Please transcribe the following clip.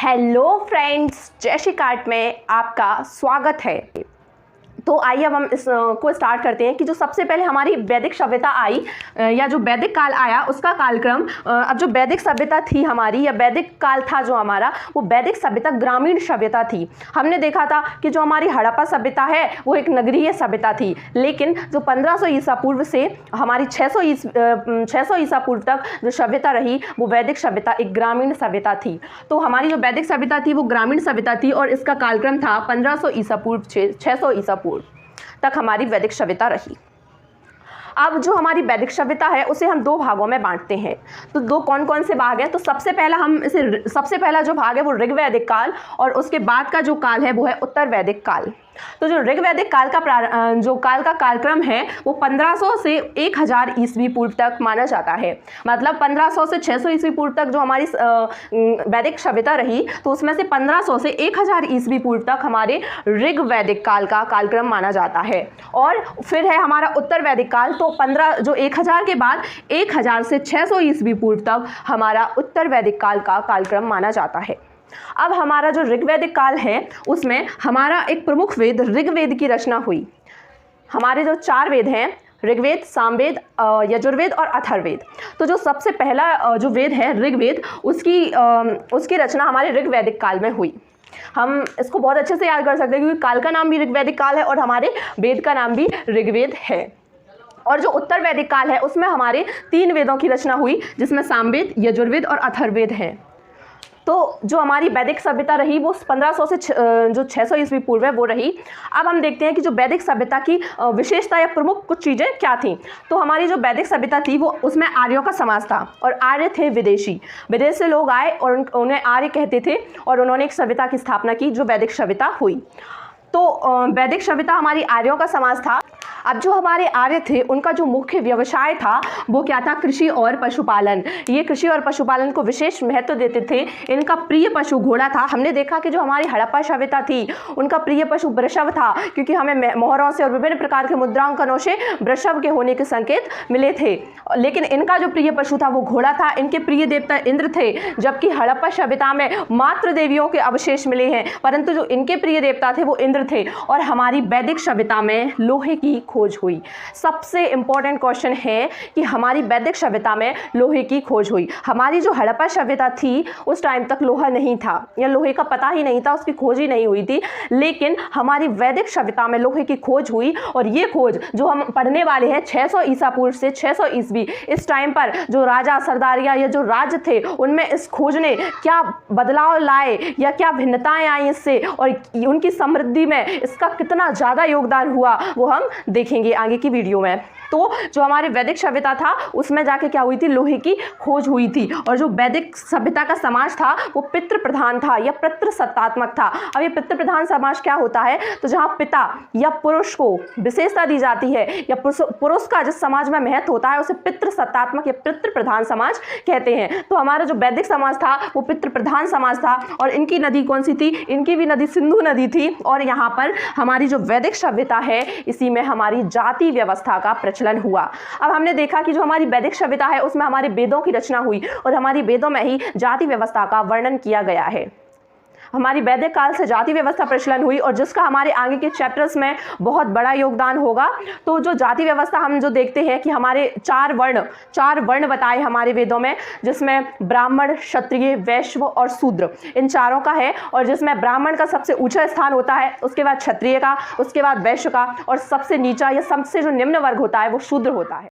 Hello friends, जय Shri cart में आपका स्वागत है। तो आइए अब हम इसको स्टार्ट करते हैं कि जो सबसे पहले हमारी वैदिक सभ्यता आई या जो वैदिक काल आया उसका कालक्रम। अब जो वैदिक सभ्यता थी हमारी या वैदिक काल था जो हमारा, वो वैदिक सभ्यता ग्रामीण सभ्यता थी। हमने देखा था कि जो हमारी हड़प्पा सभ्यता है वो एक नगरीय सभ्यता थी, लेकिन जो 1500 ईसा पूर्व से हमारी 600 ईसा पूर्व तक जो सभ्यता रही वो वैदिक सभ्यता एक ग्रामीण सभ्यता थी। तो हमारी जो वैदिक सभ्यता थी वो ग्रामीण सभ्यता थी और इसका कालक्रम था 1500 ईसा पूर्व से 600 ईसा पूर्व तक हमारी वैदिक सभ्यता रही। अब जो हमारी वैदिक सभ्यता है उसे हम दो भागों में बांटते हैं। तो दो कौन कौन से भाग हैं? तो सबसे पहला जो भाग है वो ऋग्वैदिक काल और उसके बाद का जो काल है वो है उत्तर वैदिक काल। तो जो ऋग्वैदिक काल का कालक्रम है वो 1500 से 1000 ईस्वी पूर्व तक माना जाता है। मतलब 1500 से 600 ईस्वी पूर्व तक जो हमारी वैदिक सभ्यता रही, तो उसमें से 1500 से 1000 ईस्वी पूर्व तक हमारे ऋग्वैदिक काल का कालक्रम माना जाता है। और फिर है हमारा उत्तर वैदिक काल। तो 1000 के बाद 1000 से 600 ईस्वी पूर्व तक हमारा उत्तर वैदिक काल का कालक्रम माना जाता है। अब हमारा जो ऋग्वैदिक काल है उसमें हमारा एक प्रमुख वेद ऋग्वेद की रचना हुई। हमारे जो 4 वेद हैं, ऋग्वेद, सामवेद, यजुर्वेद और अथर्ववेद। तो जो सबसे पहला जो वेद है ऋग्वेद, उसकी रचना हमारे ऋग्वैदिक काल में हुई। हम इसको बहुत अच्छे से याद कर सकते हैं क्योंकि काल का नाम भी ऋग्वैदिक काल है और हमारे वेद का नाम भी ऋग्वेद है। और जो उत्तर वैदिक काल है उसमें हमारे 3 वेदों की रचना हुई, जिसमें सामवेद, यजुर्वेद और अथर्ववेद हैं। तो जो हमारी वैदिक सभ्यता रही वो 1500 से जो 600 ईस्वी पूर्व है वो रही। अब हम देखते हैं कि जो वैदिक सभ्यता की विशेषता या प्रमुख कुछ चीज़ें क्या थी। तो हमारी जो वैदिक सभ्यता थी वो उसमें आर्यों का समाज था और आर्य थे विदेशी। विदेश से लोग आए और उन्हें आर्य कहते थे और उन्होंने एक सभ्यता की स्थापना की जो वैदिक सभ्यता हुई। तो वैदिक सभ्यता हमारी आर्यों का समाज था। अब जो हमारे आर्य थे उनका जो मुख्य व्यवसाय था वो क्या था? कृषि और पशुपालन। ये कृषि और पशुपालन को विशेष महत्व देते थे। इनका प्रिय पशु घोड़ा था। हमने देखा कि जो हमारी हड़प्पा सभ्यता थी उनका प्रिय पशु वृषभ था, क्योंकि हमें मोहरों से और विभिन्न प्रकार के मुद्रांकनों से वृषभ के होने के संकेत मिले थे। लेकिन इनका जो प्रिय पशु था वो घोड़ा था। इनके प्रिय देवता इंद्र थे, जबकि हड़प्पा सभ्यता में मात्र देवियों के अवशेष मिले हैं, परंतु जो इनके प्रिय देवता थे वो इंद्र थे। और हमारी वैदिक सभ्यता में लोहे की खोज हुई। सबसे इंपॉर्टेंट क्वेश्चन है कि हमारी वैदिक सभ्यता में लोहे की खोज हुई। हमारी जो हड़प्पा सभ्यता थी उस टाइम तक लोहा नहीं था या लोहे का पता ही नहीं था, उसकी खोज ही नहीं हुई थी। लेकिन हमारी वैदिक सभ्यता में लोहे की खोज हुई और ये खोज जो हम पढ़ने वाले हैं 600 ईसा पूर्व से 600 ईस्वी, इस टाइम पर जो राजा सरदारिया या जो राज्य थे उनमें इस खोज ने क्या बदलाव लाए या क्या भिन्नताएं आई इससे और उनकी समृद्धि में इसका कितना ज़्यादा योगदान हुआ वो हम देखेंगे आगे की वीडियो में। तो जो हमारे वैदिक सभ्यता था उसमें जाके क्या हुई थी? लोहे की खोज हुई थी। और जो वैदिक सभ्यता का समाज था वो पितृ प्रधान था या पितृ सत्तात्मक था। अब ये पितृ प्रधान समाज क्या होता है? तो जहाँ पिता या पुरुष को विशेषता दी जाती है या पुरुष का जिस समाज में महत्व होता है उसे पितृ सत्तात्मक या पितृ प्रधान समाज कहते हैं। तो हमारा जो वैदिक समाज था वो पितृ प्रधान समाज था। और इनकी नदी कौन सी थी? इनकी भी नदी सिंधु नदी थी। और यहाँ पर हमारी जो वैदिक सभ्यता है इसी में हमारी जाति व्यवस्था का प्रचलन हुआ। अब हमने देखा कि जो हमारी वैदिक सभ्यता है उसमें हमारे वेदों की रचना हुई और हमारी वेदों में ही जाति व्यवस्था का वर्णन किया गया है। हमारी वैदिक काल से जाति व्यवस्था प्रचलन हुई और जिसका हमारे आगे के चैप्टर्स में बहुत बड़ा योगदान होगा। तो जो जाति व्यवस्था हम जो देखते हैं कि हमारे 4 वर्ण बताए हमारे वेदों में, जिसमें ब्राह्मण, क्षत्रिय, वैश्य और शूद्र, इन चारों का है। और जिसमें ब्राह्मण का सबसे ऊंचा स्थान होता है, उसके बाद क्षत्रिय का, उसके बाद वैश्य का और सबसे नीचा या सबसे जो निम्न वर्ग होता है वो शूद्र होता है।